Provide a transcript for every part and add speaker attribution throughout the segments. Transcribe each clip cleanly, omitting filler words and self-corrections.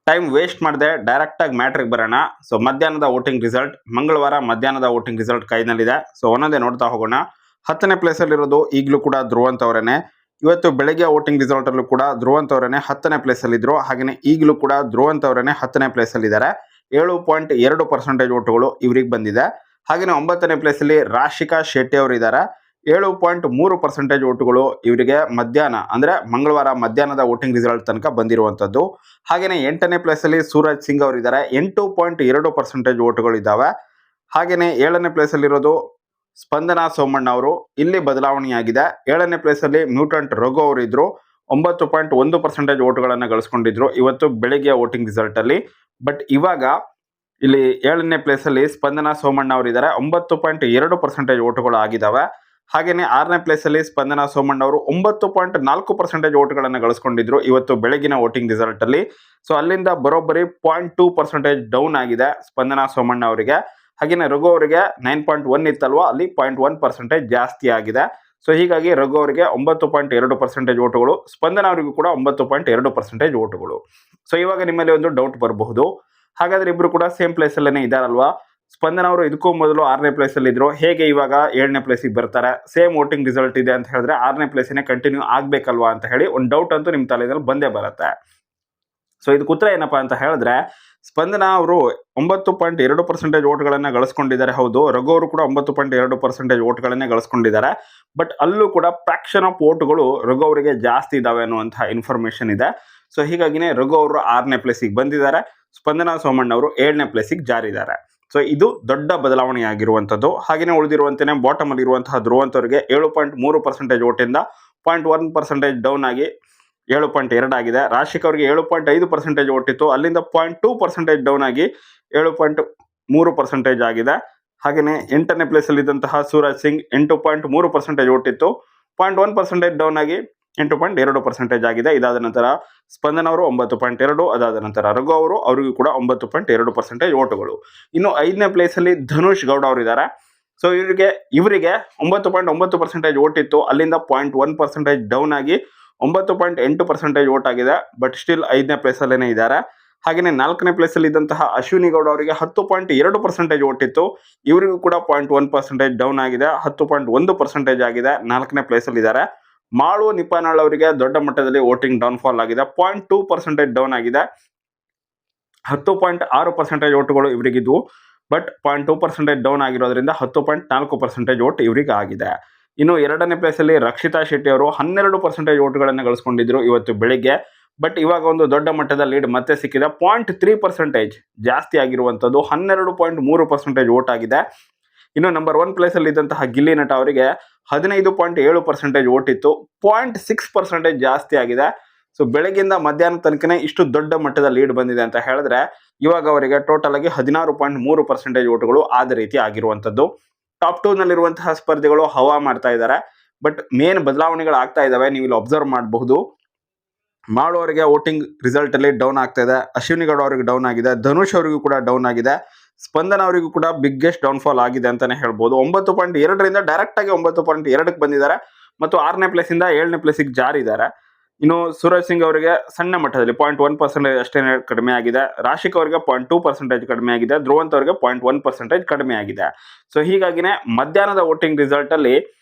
Speaker 1: Time waste ಮಾಡದೆ ಡೈರೆಕ್ಟಾಗಿ ಮ್ಯಾಟ್ರಿಗೆ ಬರೋಣ. ಸೊ ಮಧ್ಯಾಹ್ನದ ವೋಟಿಂಗ್ ರಿಸಲ್ಟ್ ಮಂಗಳವಾರ ಮಧ್ಯಾಹ್ನದ ವೋಟಿಂಗ್ ರಿಸಲ್ಟ್ ಕೈನಲ್ಲಿದೆ. ಸೊ ಒಂದೊಂದೇ ನೋಡ್ತಾ ಹೋಗೋಣ. 10ನೇ ಪ್ಲೇಸಲ್ಲಿರೋದು ಈಗಲೂ ಕೂಡ ಧ್ರುವಂತ್ ಅವರೇನೆ. ಇವತ್ತು ಬೆಳಗ್ಗೆ ವೋಟಿಂಗ್ ರಿಸಲ್ಟಲ್ಲೂ ಕೂಡ ಧ್ರುವಂತ್ ಅವರೇನೆ 10ನೇ ಪ್ಲೇಸಲ್ಲಿದ್ದರು. ಹಾಗೆಯೇ ಈಗಲೂ ಕೂಡ ಧ್ರುವಂತ್ ಅವರೇನೆ 10ನೇ ಪ್ಲೇಸಲ್ಲಿದ್ದಾರೆ. 7.2% ಓಟುಗಳು ಇವ್ರಿಗೆ ಬಂದಿದೆ. ಹಾಗೆಯೇ 9ನೇ ಪ್ಲೇಸಲ್ಲಿ ರಾಶಿಕಾ ಶೆಟ್ಟಿ ಅವರು ಇದ್ದಾರೆ. 7.3% ಓಟುಗಳು ಇವರಿಗೆ ಮಧ್ಯಾಹ್ನ ಅಂದರೆ ಮಂಗಳವಾರ ಮಧ್ಯಾಹ್ನದ ವೋಟಿಂಗ್ ರಿಸಲ್ಟ್ ತನಕ ಬಂದಿರುವಂಥದ್ದು. ಹಾಗೆಯೇ 8ನೇ ಪ್ಲೇಸಲ್ಲಿ ಸೂರಜ್ ಸಿಂಗ್ ಅವರು ಇದ್ದಾರೆ. 8.2% ಓಟುಗಳು ಇದ್ದಾವೆ. ಹಾಗೆಯೇ 7ನೇ ಪ್ಲೇಸಲ್ಲಿರೋದು ಸ್ಪಂದನಾ ಸೋಮಣ್ಣ ಅವರು. ಇಲ್ಲಿ ಬದಲಾವಣೆಯಾಗಿದೆ. 7ನೇ ಪ್ಲೇಸಲ್ಲಿ ಮ್ಯೂಟೆಂಟ್ ರಘು ಅವರು ಇದ್ರು. 9.1% ಓಟುಗಳನ್ನು ಗಳಿಸ್ಕೊಂಡಿದ್ರು ಇವತ್ತು ಬೆಳಿಗ್ಗೆ ವೋಟಿಂಗ್ ರಿಸಲ್ಟಲ್ಲಿ. ಬಟ್ ಇವಾಗ ಇಲ್ಲಿ 7ನೇ ಪ್ಲೇಸಲ್ಲಿ ಸ್ಪಂದನಾ ಸೋಮಣ್ಣ ಅವರು ಇದ್ದಾರೆ. 9.2% ಓಟುಗಳು ಆಗಿದ್ದಾವೆ. ಹಾಗೆಯೇ 6ನೇ ಪ್ಲೇಸಲ್ಲಿ ಸ್ಪಂದನಾ ಸೋಮಣ್ಣ ಅವರು 9.4% ಓಟುಗಳನ್ನು ಗಳಿಸ್ಕೊಂಡಿದ್ರು ಇವತ್ತು ಬೆಳಗಿನ ವೋಟಿಂಗ್ ರಿಸಲ್ಟಲ್ಲಿ. ಸೊ ಅಲ್ಲಿಂದ ಬರೋಬ್ಬರಿ 0.2% ಡೌನ್ ಆಗಿದೆ ಸ್ಪಂದನಾ ಸೋಮಣ್ಣ ಅವರಿಗೆ. ಹಾಗೆಯೇ ರಘು ಅವರಿಗೆ 9.1 ಇತ್ತಲ್ವ, ಅಲ್ಲಿ 0.1% ಜಾಸ್ತಿ ಆಗಿದೆ. ಸೊ ಹೀಗಾಗಿ ರಘು ಅವರಿಗೆ 9.2% ಓಟುಗಳು, ಸ್ಪಂದನಾ ಅವರಿಗೂ ಕೂಡ 9.2% ಓಟುಗಳು. ಸೊ ಇವಾಗ ನಿಮ್ಮಲ್ಲಿ ಒಂದು ಡೌಟ್ ಬರಬಹುದು, ಹಾಗಾದ್ರೆ ಇಬ್ರು ಕೂಡ ಸೇಮ್ ಪ್ಲೇಸಲ್ಲೇ ಇದ್ದಾರಲ್ವಾ? ಸ್ಪಂದನಾ ಅವರು ಇದಕ್ಕೂ ಮೊದಲು 6ನೇ ಪ್ಲೇಸಲ್ಲಿ ಇದ್ರು, ಹೇಗೆ ಇವಾಗ 7ನೇ ಪ್ಲೇಸಿಗೆ ಬರ್ತಾರೆ? ಸೇಮ್ ವೋಟಿಂಗ್ ರಿಸಲ್ಟ್ ಇದೆ ಅಂತ ಹೇಳಿದ್ರೆ 6ನೇ ಪ್ಲೇಸಿನೇ ಕಂಟಿನ್ಯೂ ಆಗಬೇಕಲ್ವಾ ಅಂತ ಹೇಳಿ ಒಂದು ಡೌಟ್ ಅಂತೂ ನಿಮ್ಮ ತಲೆಯಲ್ಲಿ ಬಂದೇ ಬರುತ್ತೆ. ಸೊ ಇದಕ್ಕೆ ಉತ್ತರ ಏನಪ್ಪಾ ಅಂತ ಹೇಳಿದ್ರೆ, ಸ್ಪಂದನಾ ಅವರು 9.2% ಓಟ್ಗಳನ್ನು ಗಳಿಸ್ಕೊಂಡಿದ್ದಾರೆ. ಹೌದು, ರಘು ಅವರು ಕೂಡ 9.2% ಓಟ್ಗಳನ್ನೇ ಗಳಿಸ್ಕೊಂಡಿದ್ದಾರೆ. ಬಟ್ ಅಲ್ಲೂ ಕೂಡ ಫ್ರಾಕ್ಷನ್ ಆಫ್ ಓಟುಗಳು ರಘು ಅವರಿಗೆ ಜಾಸ್ತಿ ಇದಾವೆ ಅನ್ನುವಂತಹ ಇನ್ಫಾರ್ಮೇಶನ್ ಇದೆ. ಸೊ ಹೀಗಾಗಿನೇ ರಘು ಅವರು 6ನೇ ಪ್ಲೇಸಿಗೆ ಬಂದಿದ್ದಾರೆ. ಸ್ಪಂದನಾ ಸೋಮಣ್ಣ ಅವರು 7ನೇ ಪ್ಲೇಸಿಗೆ ಜಾರಿದ್ದಾರೆ. ಸೊ ಇದು ದೊಡ್ಡ ಬದಲಾವಣೆ ಆಗಿರುವಂಥದ್ದು. ಹಾಗೆಯೇ ಉಳಿದಿರುವಂತೆಯೇ ಬಾಟಮ್ ಅಲ್ಲಿ ಇರುವಂತಹ ಧ್ರುವಂತ್ ಅವರಿಗೆ 7.3% ಓಟಿಂದ 0.1% ಡೌನ್ ಆಗಿ 7.2 ಆಗಿದೆ. ರಾಶಿಕ್ ಅವರಿಗೆ 7.5% ಓಟಿತ್ತು, ಅಲ್ಲಿಂದ 0.2% ಡೌನ್ ಆಗಿ 7.3% ಆಗಿದೆ. ಹಾಗೆಯೇ 8ನೇ ಪ್ಲೇಸಲ್ಲಿ ಇದ್ದಂತಹ ಸೂರಜ್ ಸಿಂಗ್ 8.3% ಓಟಿತ್ತು, 0.1% ಡೌನ್ ಆಗಿ 8.2% ಆಗಿದೆ. ಇದಾದ ನಂತರ ಸ್ಪಂದನ ಅವರು 9.2, ಅದಾದ ನಂತರ ರಘು ಅವರು, ಅವರಿಗೂ ಕೂಡ 9.2% ಓಟುಗಳು. ಇನ್ನು 5ನೇ ಪ್ಲೇಸಲ್ಲಿ ಧನುಷ್ ಗೌಡ ಅವರು ಇದ್ದಾರೆ. ಸೊ ಇವರಿಗೆ 9.9% ಓಟಿತ್ತು, ಅಲ್ಲಿಂದ 0.1% ಡೌನ್ ಆಗಿ 9.8% ಓಟ್ ಆಗಿದೆ. ಬಟ್ ಸ್ಟಿಲ್ 5ನೇ ಪ್ಲೇಸಲ್ಲೇ ಇದ್ದಾರೆ. ಹಾಗೆಯೇ 4ನೇ ಪ್ಲೇಸಲ್ಲಿ ಇದ್ದಂತಹ ಅಶ್ವಿನಿ ಗೌಡ ಅವರಿಗೆ 10.2% ಓಟಿತ್ತು, ಇವರಿಗೂ ಕೂಡ 0.1% ಡೌನ್ ಆಗಿದೆ, 10.1% ಆಗಿದೆ. 4ನೇ ಪ್ಲೇಸಲ್ಲಿ ಇದ್ದಾರೆ. ಮಾಳು ನಿಪ್ಪಾನಾಳ್ ಅವರಿಗೆ ದೊಡ್ಡ ಮಟ್ಟದಲ್ಲಿ ವೋಟಿಂಗ್ ಡೌನ್ ಫಾಲ್ ಆಗಿದೆ, 0.2% ಡೌನ್ ಆಗಿದೆ. 10.6% ಓಟುಗಳು ಇವರಿಗಿದ್ವು, ಬಟ್ 0.2% ಡೌನ್ ಆಗಿರೋದ್ರಿಂದ 10.4% ಓಟ್ ಇವರಿಗೆ ಆಗಿದೆ. ಇನ್ನು 2ನೇ ಪ್ಲೇಸಲ್ಲಿ ರಕ್ಷಿತಾ ಶೆಟ್ಟಿ ಅವರು 12% ಓಟುಗಳನ್ನು ಗಳಿಸ್ಕೊಂಡಿದ್ರು ಇವತ್ತು ಬೆಳಿಗ್ಗೆ. ಬಟ್ ಇವಾಗ ಒಂದು ದೊಡ್ಡ ಮಟ್ಟದ ಲೀಡ್ ಮತ್ತೆ ಸಿಕ್ಕಿದೆ, 0.3% ಜಾಸ್ತಿ ಆಗಿರುವಂಥದ್ದು, 12.3% ಓಟ್ ಆಗಿದೆ. ಇನ್ನು ನಂಬರ್ 1 ಪ್ಲೇಸಲ್ಲಿ ಇದ್ದಂತಹ ಗಿಲ್ಲಿ ನಟ ಅವರಿಗೆ 15.7% ಓಟಿತ್ತು, 0.6% ಜಾಸ್ತಿ ಆಗಿದೆ. ಸೊ ಬೆಳಗ್ಗಿಂದ ಮಧ್ಯಾಹ್ನ ತನಕನೇ ಇಷ್ಟು ದೊಡ್ಡ ಮಟ್ಟದ ಲೀಡ್ ಬಂದಿದೆ ಅಂತ ಹೇಳಿದ್ರೆ, ಇವಾಗ ಅವರಿಗೆ ಟೋಟಲ್ ಆಗಿ 16.3% ಓಟುಗಳು ಆದ ರೀತಿ ಆಗಿರುವಂಥದ್ದು. ಟಾಪ್ 2 ನಲ್ಲಿರುವಂತಹ ಸ್ಪರ್ಧಿಗಳು ಹವಾ ಮಾಡ್ತಾ ಇದ್ದಾರೆ. ಬಟ್ ಮೇನ್ ಬದಲಾವಣೆಗಳು ಆಗ್ತಾ ಇದಾವೆ, ನೀವು ಇಲ್ಲಿ ಅಬ್ಸರ್ವ್ ಮಾಡಬಹುದು. ಮಾಳು ಅವರಿಗೆ ವೋಟಿಂಗ್ ರಿಸಲ್ಟ್ ಅಲ್ಲಿ ಡೌನ್ ಆಗ್ತಾ ಇದೆ, ಅಶ್ವಿನಿ ಗೌಡ ಅವರಿಗೆ ಡೌನ್ ಆಗಿದೆ, ಧನುಷ್ ಅವರಿಗೂ ಕೂಡ ಡೌನ್ ಆಗಿದೆ, ಸ್ಪಂದನ ಅವರಿಗೂ ಕೂಡ ಬಿಗ್ಗೆಸ್ಟ್ ಡೌನ್ಫಾಲ್ ಆಗಿದೆ ಅಂತಾನೆ ಹೇಳ್ಬೋದು. 9.2ರಿಂದ ಡೈರೆಕ್ಟ್ ಆಗಿ 9.2ಕ್ಕೆ ಬಂದಿದ್ದಾರೆ ಮತ್ತು 6ನೇ ಪ್ಲೇಸಿಂದ 7ನೇ ಪ್ಲೇಸಿಗೆ ಜಾರಿದ್ದಾರೆ. ಇನ್ನು ಸೂರಜ್ ಸಿಂಗ್ ಅವರಿಗೆ ಸಣ್ಣ ಮಟ್ಟದಲ್ಲಿ 0.1% ಅಷ್ಟೇ ಕಡಿಮೆ ಆಗಿದೆ. ರಾಶಿಕ್ ಅವರಿಗೆ 0.2% ಕಡಿಮೆ ಆಗಿದೆ. ಧ್ರುವಂತ್ ಅವರಿಗೆ 0.1% ಕಡಿಮೆ ಆಗಿದೆ. ಸೊ ಹೀಗಾಗಿನೇ ಮಧ್ಯಾಹ್ನದ ವೋಟಿಂಗ್ ರಿಸಲ್ಟ್ ಅಲ್ಲಿ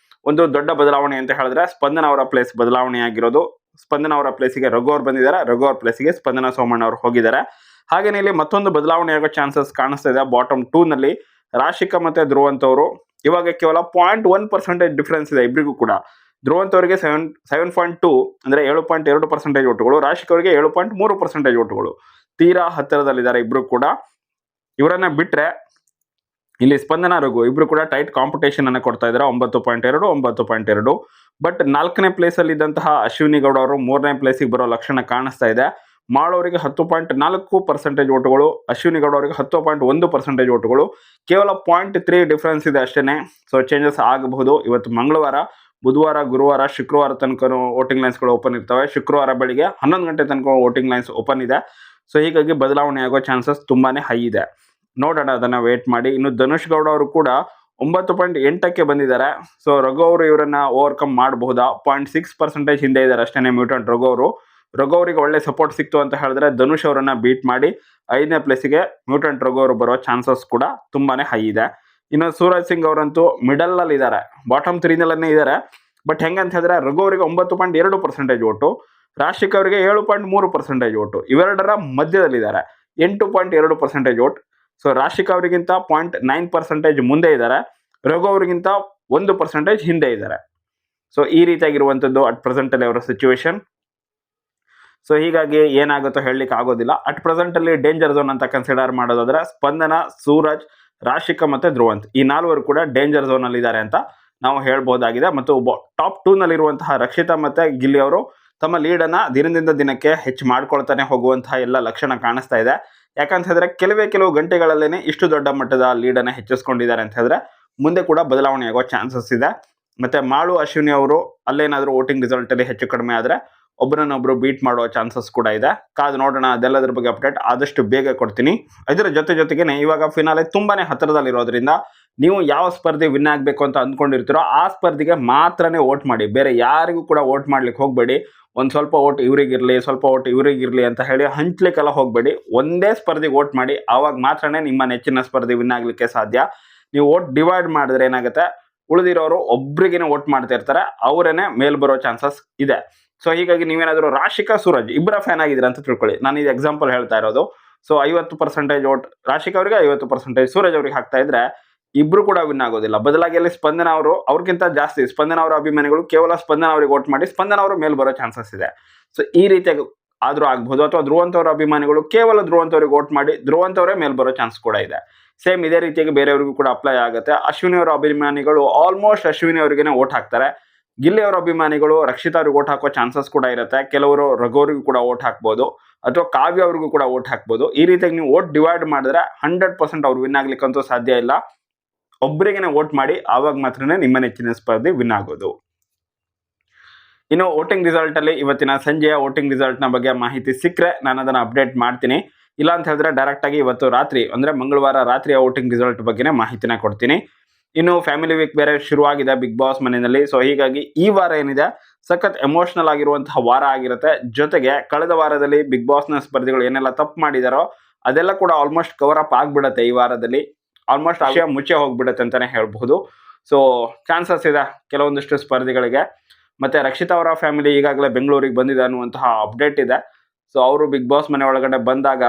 Speaker 1: ಒಂದು ದೊಡ್ಡ ಬದಲಾವಣೆ ಅಂತ ಹೇಳಿದ್ರೆ ಸ್ಪಂದನ ಅವರ ಪ್ಲೇಸ್ ಬದಲಾವಣೆ ಆಗಿರೋದು. ಸ್ಪಂದನ ಅವರ ಪ್ಲೇಸಿಗೆ ರಘು ಅವರು ಬಂದಿದ್ದಾರೆ, ರಘು ಅವರ ಪ್ಲೇಸಿಗೆ ಸ್ಪಂದನ ಸೋಮಣ್ಣ ಅವರು ಹೋಗಿದ್ದಾರೆ. ಹಾಗೇನೇ ಇಲ್ಲಿ ಮತ್ತೊಂದು ಬದಲಾವಣೆ ಆಗೋ ಚಾನ್ಸಸ್ ಕಾಣಿಸ್ತಾ ಇದೆ. ಬಾಟಮ್ 2 ನಲ್ಲಿ ರಾಶಿಕಾ ಮತ್ತೆ ಧ್ರುವಂತ್ ಅವರು ಇವಾಗ ಕೇವಲ 0.1% ಡಿಫರೆನ್ಸ್ ಇದೆ ಇಬ್ಬರಿಗೂ ಕೂಡ. ಧ್ರುವಂತ್ ಅವರಿಗೆ 7.2 ಅಂದರೆ 7.2% ಓಟುಗಳು, ರಾಶಿಕ್ ಅವರಿಗೆ 7.3% ಓಟುಗಳು. ತೀರಾ ಹತ್ತಿರದಲ್ಲಿದ್ದಾರೆ ಇಬ್ರು ಕೂಡ. ಇವರನ್ನ ಬಿಟ್ರೆ ಇಲ್ಲಿ ಸ್ಪಂದನ ರಘು ಇಬ್ರು ಕೂಡ ಟೈಟ್ ಕಾಂಪಿಟೇಷನ್ ಅನ್ನು ಕೊಡ್ತಾ ಇದ್ದಾರೆ, 9.2. ಬಟ್ 4ನೇ ಪ್ಲೇಸಲ್ಲಿ ಇದ್ದಂತಹ ಅಶ್ವಿನಿ ಗೌಡ ಅವರು 3ನೇ ಪ್ಲೇಸಿಗೆ ಬರೋ ಲಕ್ಷಣ ಕಾಣಿಸ್ತಾ ಇದೆ. ಮಾಳು ಅವರಿಗೆ 10.4% ಓಟುಗಳು, ಅಶ್ವಿನಿ ಗೌಡ ಅವರಿಗೆ 10.1% ಓಟುಗಳು. ಕೇವಲ 0.3 ಡಿಫರೆನ್ಸ್ ಇದೆ ಅಷ್ಟೇ. ಸೊ ಚೇಂಜಸ್ ಆಗಬಹುದು. ಇವತ್ತು ಮಂಗಳವಾರ, ಬುಧವಾರ, ಗುರುವಾರ, ಶುಕ್ರವಾರ ತನಕ ವೋಟಿಂಗ್ ಲೈನ್ಸ್ಗಳು ಓಪನ್ ಇರ್ತವೆ. ಶುಕ್ರವಾರ ಬೆಳಿಗ್ಗೆ 11 ಗಂಟೆ ತನಕ ವೋಟಿಂಗ್ ಲೈನ್ಸ್ ಓಪನ್ ಇದೆ. ಸೊ ಹೀಗಾಗಿ ಬದಲಾವಣೆ ಆಗೋ ಚಾನ್ಸಸ್ ತುಂಬಾನೇ ಹೈ ಇದೆ. ನೋಡೋಣ, ಅದನ್ನ ವೇಟ್ ಮಾಡಿ. ಇನ್ನು ಧನುಷ್ ಗೌಡ ಅವರು ಕೂಡ 9.8ಕ್ಕೆ ಬಂದಿದ್ದಾರೆ. ಸೊ ರಘು ಅವರು ಇವರನ್ನ ಓವರ್ಕಮ್ ಮಾಡಬಹುದಾ? 0.6% ಹಿಂದೆ ಇದ್ದಾರೆ ಅಷ್ಟೇ ಮ್ಯೂಟೆಂಟ್ ರಘು ಅವರು. ರಘು ಅವರಿಗೆ ಒಳ್ಳೆ ಸಪೋರ್ಟ್ ಸಿಕ್ತು ಅಂತ ಹೇಳಿದ್ರೆ ಧನುಷ್ ಅವರನ್ನ ಬೀಟ್ ಮಾಡಿ 5ನೇ ಪ್ಲೇಸಿಗೆ ಮ್ಯೂಟೆಂಟ್ ರಘು ಅವರು ಬರೋ ಚಾನ್ಸಸ್ ಕೂಡ ತುಂಬಾನೇ ಹೈ ಇದೆ. ಇನ್ನು ಸೂರಜ್ ಸಿಂಗ್ ಅವರಂತೂ ಮಿಡಲ್ ಅಲ್ಲಿ ಇದ್ದಾರೆ, ಬಾಟಮ್ 3ನಲ್ಲೇ ಇದ್ದಾರೆ. ಬಟ್ ಹೆಂಗಂತ ಹೇಳಿದ್ರೆ ರಘು ಅವರಿಗೆ 9.2% ಓಟು, ರಾಶಿಕ್ ಅವರಿಗೆ 7.3% ಓಟು, ಇವೆರಡರ ಮಧ್ಯದಲ್ಲಿದ್ದಾರೆ 8.2% ಓಟ್. ಸೊ ರಾಶಿಕ್ ಅವರಿಗಿಂತ 0.9% ಮುಂದೆ ಇದ್ದಾರೆ, ರಘು ಅವರಿಗಿಂತ 1% ಹಿಂದೆ ಇದ್ದಾರೆ. ಸೊ ಈ ರೀತಿಯಾಗಿರುವಂಥದ್ದು ಅಟ್ ಪ್ರೆಸೆಂಟ್ ಅಲ್ಲಿ ಅವರ ಸಿಚುವೇಶನ್. ಸೊ ಹೀಗಾಗಿ ಏನಾಗುತ್ತೋ ಹೇಳಲಿಕ್ಕೆ ಆಗೋದಿಲ್ಲ. ಅಟ್ ಪ್ರೆಸೆಂಟ್ ಅಲ್ಲಿ ಡೇಂಜರ್ ಝೋನ್ ಅಂತ ಕನ್ಸಿಡರ್ ಮಾಡೋದಾದ್ರೆ ಸ್ಪಂದನ, ಸೂರಜ್, ರಾಶಿಕಾ ಮತ್ತೆ ಧ್ರುವಂತ್ ಈ 4 ಕೂಡ ಡೇಂಜರ್ ಝೋನ್ ಅಲ್ಲಿ ಇದ್ದಾರೆ ಅಂತ ನಾವು ಹೇಳ್ಬಹುದಾಗಿದೆ. ಮತ್ತು ಟಾಪ್ 2 ನಲ್ಲಿರುವಂತಹ ರಕ್ಷಿತಾ ಮತ್ತೆ ಗಿಲ್ಲಿ ಅವರು ತಮ್ಮ ಲೀಡನ್ನು ದಿನದಿಂದ ದಿನಕ್ಕೆ ಹೆಚ್ಚು ಮಾಡ್ಕೊಳ್ತಾನೆ ಹೋಗುವಂತಹ ಎಲ್ಲ ಲಕ್ಷಣ ಕಾಣಿಸ್ತಾ ಇದೆ. ಯಾಕಂತ ಹೇಳಿದ್ರೆ ಕೆಲವು ಗಂಟೆಗಳಲ್ಲೇ ಇಷ್ಟು ದೊಡ್ಡ ಮಟ್ಟದ ಲೀಡನ್ನು ಹೆಚ್ಚಿಸ್ಕೊಂಡಿದ್ದಾರೆ ಅಂತ ಹೇಳಿದ್ರೆ ಮುಂದೆ ಕೂಡ ಬದಲಾವಣೆ ಆಗೋ ಚಾನ್ಸಸ್ ಇದೆ. ಮತ್ತೆ ಮಾಳು, ಅಶ್ವಿನಿ ಅವರು ಅಲ್ಲೇನಾದರೂ ವೋಟಿಂಗ್ ರಿಸಲ್ಟ್ ಅಲ್ಲಿ ಹೆಚ್ಚು ಕಡಿಮೆ ಆದರೆ ಒಬ್ಬರನ್ನೊಬ್ರು ಬೀಟ್ ಮಾಡುವ ಚಾನ್ಸಸ್ ಕೂಡ ಇದೆ. ಕಾದು ನೋಡೋಣ, ಅದೆಲ್ಲದ್ರ ಬಗ್ಗೆ ಅಪ್ಡೇಟ್ ಆದಷ್ಟು ಬೇಗ ಕೊಡ್ತೀನಿ. ಇದರ ಜೊತೆಗೇನೆ ಇವಾಗ ಫಿನಾಲೆ ತುಂಬಾನೇ ಹತ್ತಿರದಲ್ಲಿರೋದ್ರಿಂದ ನೀವು ಯಾವ ಸ್ಪರ್ಧೆ ವಿನ್ ಆಗಬೇಕು ಅಂತ ಅಂದ್ಕೊಂಡಿರ್ತೀರೋ ಆ ಸ್ಪರ್ಧೆಗೆ ಮಾತ್ರನೇ ವೋಟ್ ಮಾಡಿ, ಬೇರೆ ಯಾರಿಗೂ ಕೂಡ ವೋಟ್ ಮಾಡ್ಲಿಕ್ಕೆ ಹೋಗಬೇಡಿ. ಒಂದು ಸ್ವಲ್ಪ ವೋಟ್ ಇವರಿಗಿರಲಿ, ಸ್ವಲ್ಪ ವೋಟ್ ಇವರಿಗಿರಲಿ ಅಂತ ಹೇಳಿ ಹಂಚ್ಲಿಕ್ಕೆಲ್ಲ ಹೋಗಬೇಡಿ. ಒಂದೇ ಸ್ಪರ್ಧೆಗೆ ವೋಟ್ ಮಾಡಿ, ಆವಾಗ ಮಾತ್ರನೇ ನಿಮ್ಮ ನೆಚ್ಚಿನ ಸ್ಪರ್ಧೆ ವಿನ್ ಆಗಲಿಕ್ಕೆ ಸಾಧ್ಯ. ನೀವು ವೋಟ್ ಡಿವೈಡ್ ಮಾಡಿದ್ರೆ ಏನಾಗುತ್ತೆ, ಉಳಿದಿರೋರು ಒಬ್ರಿಗೇನೆ ವೋಟ್ ಮಾಡ್ತಾ ಇರ್ತಾರೆ, ಅವರೇನೆ ಮೇಲ್ ಬರೋ ಚಾನ್ಸಸ್ ಇದೆ. ಸೊ ಹೀಗಾಗಿ ನೀವೇನಾದರೂ ರಾಶಿಕಾ, ಸೂರಜ್ ಇಬ್ಬರ ಫ್ಯಾನ್ ಆಗಿದ್ದೀರಾ ಅಂತ ತಿಳ್ಕೊಳ್ಳಿ. ನಾನು ಇದು ಎಕ್ಸಾಂಪಲ್ ಹೇಳ್ತಾ ಇರೋದು. ಸೊ 50% ವೋಟ್ ರಾಶಿಕಾ ಅವರಿಗೆ, 50% ಸೂರಜ್ ಅವರಿಗೆ ಹಾಕ್ತಾ ಇದ್ರೆ ಇಬ್ರು ಕೂಡ ವಿನ್ ಆಗೋದಿಲ್ಲ. ಬದಲಾಗಿ ಅಲ್ಲಿ ಸ್ಪಂದನ ಅವರು ಅವ್ರಿಗಿಂತ ಜಾಸ್ತಿ ಸ್ಪಂದನ ಅವರ ಅಭಿಮಾನಿಗಳು ಕೇವಲ ಸ್ಪಂದನ ಅವರಿಗೆ ವೋಟ್ ಮಾಡಿ ಸ್ಪಂದನ ಅವರು ಮೇಲ್ ಬರೋ ಚಾನ್ಸಸ್ ಇದೆ. ಸೊ ಈ ರೀತಿಯಾಗಿ ಆದ್ರೂ ಆಗ್ಬಹುದು. ಅಥವಾ ಧ್ರುವಂತ್ ಅವರ ಅಭಿಮಾನಿಗಳು ಕೇವಲ ಧ್ರುವಂತ್ ಅವರಿಗೆ ವೋಟ್ ಮಾಡಿ ಧ್ರುವಂತ್ ಅವರೇ ಮೇಲ್ ಬರೋ ಚಾನ್ಸ್ ಕೂಡ ಇದೆ. ಸೇಮ್ ಇದೇ ರೀತಿಯಾಗಿ ಬೇರೆಯವರಿಗೂ ಕೂಡ ಅಪ್ಲೈ ಆಗುತ್ತೆ. ಅಶ್ವಿನಿ ಅವರ ಅಭಿಮಾನಿಗಳು ಆಲ್ಮೋಸ್ಟ್ ಅಶ್ವಿನಿ ಅವರಿಗೇನೆ ವೋಟ್ ಹಾಕ್ತಾರೆ. ಗಿಲ್ಲಿ ಅವರ ಅಭಿಮಾನಿಗಳು ರಕ್ಷಿತಾ ಅವ್ರಿಗೆ ವೋಟ್ ಹಾಕೋ ಚಾನ್ಸಸ್ ಕೂಡ ಇರುತ್ತೆ. ಕೆಲವರು ರಘು ಅವರಿಗೂ ಕೂಡ ವೋಟ್ ಹಾಕ್ಬೋದು, ಅಥವಾ ಕಾವ್ಯ ಅವ್ರಿಗೂ ಕೂಡ ವೋಟ್ ಹಾಕ್ಬೋದು. ಈ ರೀತಿಯಾಗಿ ನೀವು ವೋಟ್ ಡಿವೈಡ್ ಮಾಡಿದ್ರೆ 100% ಅವ್ರು ವಿನ್ ಆಗ್ಲಿಕ್ಕಂತೂ ಸಾಧ್ಯ ಇಲ್ಲ. ಒಬ್ಬರಿಗೇನೆ ವೋಟ್ ಮಾಡಿ, ಆವಾಗ ಮಾತ್ರನೇ ನಿಮ್ಮ ನೆಚ್ಚಿನ ಸ್ಪರ್ಧೆ ವಿನ್ ಆಗೋದು. ಇನ್ನು ವೋಟಿಂಗ್ ರಿಸಲ್ಟ್ ಅಲ್ಲಿ ಇವತ್ತಿನ ಸಂಜೆಯ ವೋಟಿಂಗ್ ರಿಸಲ್ಟ್ ನ ಬಗ್ಗೆ ಮಾಹಿತಿ ಸಿಕ್ಕರೆ ನಾನು ಅದನ್ನ ಅಪ್ಡೇಟ್ ಮಾಡ್ತೀನಿ. ಇಲ್ಲ ಅಂತ ಹೇಳಿದ್ರೆ ಡೈರೆಕ್ಟ್ ಆಗಿ ಇವತ್ತು ರಾತ್ರಿ ಅಂದ್ರೆ ಮಂಗಳವಾರ ರಾತ್ರಿಯ ವೋಟಿಂಗ್ ರಿಸಲ್ಟ್ ಬಗ್ಗೆನೇ ಮಾಹಿತಿನ ಕೊಡ್ತೀನಿ. ಇನ್ನು ಫ್ಯಾಮಿಲಿ ವೀಕ್ ಬೇರೆ ಶುರುವಾಗಿದೆ ಬಿಗ್ ಬಾಸ್ ಮನೆಯಲ್ಲಿ. ಸೊ ಹೀಗಾಗಿ ಈ ವಾರ ಏನಿದೆ ಸಖತ್ ಎಮೋಷನಲ್ ಆಗಿರುವಂತಹ ವಾರ ಆಗಿರುತ್ತೆ. ಜೊತೆಗೆ ಕಳೆದ ವಾರದಲ್ಲಿ ಬಿಗ್ ಬಾಸ್ ನ ಸ್ಪರ್ಧಿಗಳು ಏನೆಲ್ಲ ತಪ್ಪು ಮಾಡಿದಾರೋ ಅದೆಲ್ಲ ಕೂಡ ಆಲ್ಮೋಸ್ಟ್ ಕವರ್ ಅಪ್ ಆಗ್ಬಿಡತ್ತೆ. ಈ ವಾರದಲ್ಲಿ ಆಲ್ಮೋಸ್ಟ್ ವಿಷಯ ಮುಚ್ಚೆ ಹೋಗ್ಬಿಡುತ್ತೆ ಅಂತಾನೆ ಹೇಳ್ಬಹುದು. ಸೊ ಚಾನ್ಸಸ್ ಇದೆ ಕೆಲವೊಂದಿಷ್ಟು ಸ್ಪರ್ಧಿಗಳಿಗೆ. ಮತ್ತೆ ರಕ್ಷಿತಾ ಅವರ ಫ್ಯಾಮಿಲಿ ಈಗಾಗಲೇ ಬೆಂಗಳೂರಿಗೆ ಬಂದಿದೆ ಅನ್ನುವಂತಹ ಅಪ್ಡೇಟ್ ಇದೆ. ಸೊ ಅವರು ಬಿಗ್ ಬಾಸ್ ಮನೆ ಒಳಗಡೆ ಬಂದಾಗ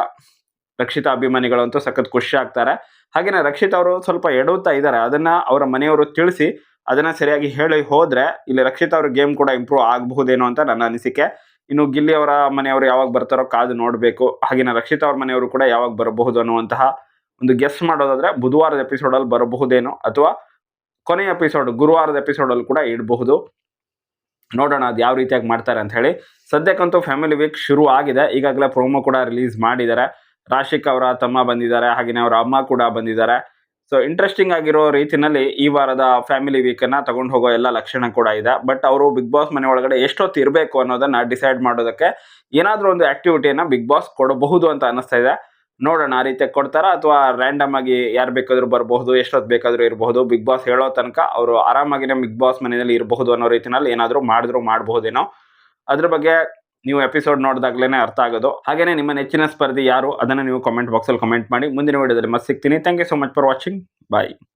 Speaker 1: ರಕ್ಷಿತಾ ಅಭಿಮಾನಿಗಳಂತೂ ಸಖತ್ ಖುಷಿ ಆಗ್ತಾರೆ. ಹಾಗೇನೆ ರಕ್ಷಿತಾ ಅವರು ಸ್ವಲ್ಪ ಎಡುತ್ತಾ ಇದ್ದಾರೆ, ಅದನ್ನ ಅವರ ಮನೆಯವರು ತಿಳಿಸಿ ಅದನ್ನ ಸರಿಯಾಗಿ ಹೇಳಿ ಹೋದ್ರೆ ಇಲ್ಲಿ ರಕ್ಷಿತಾ ಅವ್ರ ಗೇಮ್ ಕೂಡ ಇಂಪ್ರೂವ್ ಆಗಬಹುದೇನೋ ಅಂತ ನನ್ನ ಅನಿಸಿಕೆ. ಇನ್ನು ಗಿಲ್ಲಿ ಅವರ ಮನೆಯವರು ಯಾವಾಗ ಬರ್ತಾರೋ ಕಾದು ನೋಡಬೇಕು. ಹಾಗೇನೆ ರಕ್ಷಿತಾ ಅವ್ರ ಮನೆಯವರು ಕೂಡ ಯಾವಾಗ ಬರಬಹುದು ಅನ್ನುವಂತಹ ಒಂದು ಗೆಸ್ ಮಾಡೋದಾದ್ರೆ ಬುಧವಾರದ ಎಪಿಸೋಡ್ ಅಲ್ಲಿ ಬರಬಹುದೇನೋ, ಅಥವಾ ಕೊನೆಯ ಎಪಿಸೋಡ್ ಗುರುವಾರದ ಎಪಿಸೋಡ್ ಅಲ್ಲಿ ಕೂಡ ಇಡಬಹುದು. ನೋಡೋಣ ಅದು ಯಾವ ರೀತಿಯಾಗಿ ಮಾಡ್ತಾರೆ ಅಂತ ಹೇಳಿ. ಸದ್ಯಕ್ಕಂತೂ ಫ್ಯಾಮಿಲಿ ವೀಕ್ ಶುರು ಆಗಿದೆ. ಈಗಾಗಲೇ ಪ್ರೋಮೋ ಕೂಡ ರಿಲೀಸ್ ಮಾಡಿದ್ದಾರೆ. ರಾಶಿಕ್ ಅವರ ತಮ್ಮ ಬಂದಿದ್ದಾರೆ, ಹಾಗೆಯೇ ಅವರ ಅಮ್ಮ ಕೂಡ ಬಂದಿದ್ದಾರೆ. ಸೊ ಇಂಟ್ರೆಸ್ಟಿಂಗ್ ಆಗಿರೋ ರೀತಿಯಲ್ಲಿ ಈ ವಾರದ ಫ್ಯಾಮಿಲಿ ವೀಕನ್ನ ತಗೊಂಡು ಹೋಗೋ ಎಲ್ಲ ಲಕ್ಷಣ ಕೂಡ ಇದೆ. ಬಟ್ ಅವರು ಬಿಗ್ ಬಾಸ್ ಮನೆ ಒಳಗಡೆ ಎಷ್ಟೊತ್ತು ಇರಬೇಕು ಅನ್ನೋದನ್ನ ಡಿಸೈಡ್ ಮಾಡೋದಕ್ಕೆ ಏನಾದರೂ ಒಂದು ಆಕ್ಟಿವಿಟಿಯನ್ನು ಬಿಗ್ ಬಾಸ್ ಕೊಡಬಹುದು ಅಂತ ಅನ್ನಿಸ್ತಾ ಇದೆ. ನೋಡೋಣ ಆ ರೀತಿಯಾಗಿ ಕೊಡ್ತಾರಾ, ಅಥವಾ ರ್ಯಾಂಡಮ್ ಆಗಿ ಯಾರು ಬೇಕಾದರೂ ಬರಬಹುದು, ಎಷ್ಟೊತ್ತು ಬೇಕಾದರೂ ಇರಬಹುದು. ಬಿಗ್ ಬಾಸ್ ಹೇಳೋ ತನಕ ಅವರು ಆರಾಮಾಗಿನೇ ಬಿಗ್ ಬಾಸ್ ಮನೆಯಲ್ಲಿ ಇರಬಹುದು ಅನ್ನೋ ರೀತಿಯಲ್ಲಿ ಏನಾದರೂ ಮಾಡಬಹುದೇನೋ. ಅದ್ರ ಬಗ್ಗೆ ನೀವು ಎಪಿಸೋಡ್ ನೋಡಿದಾಗಲೇ ಅರ್ಥ ಆಗೋದು. ಹಾಗೇನೇ ನಿಮ್ಮ ನೆಚ್ಚಿನ ಸ್ಪರ್ಧಿ ಯಾರು ಅದನ್ನು ನೀವು ಕಾಮೆಂಟ್ ಬಾಕ್ಸಲ್ಲಿ ಕಮೆಂಟ್ ಮಾಡಿ. ಮುಂದಿನ ವಿಡಿಯೋದಲ್ಲಿ ಮತ್ತೆ ಸಿಗ್ತೀನಿ. Thank you so much for watching. Bye.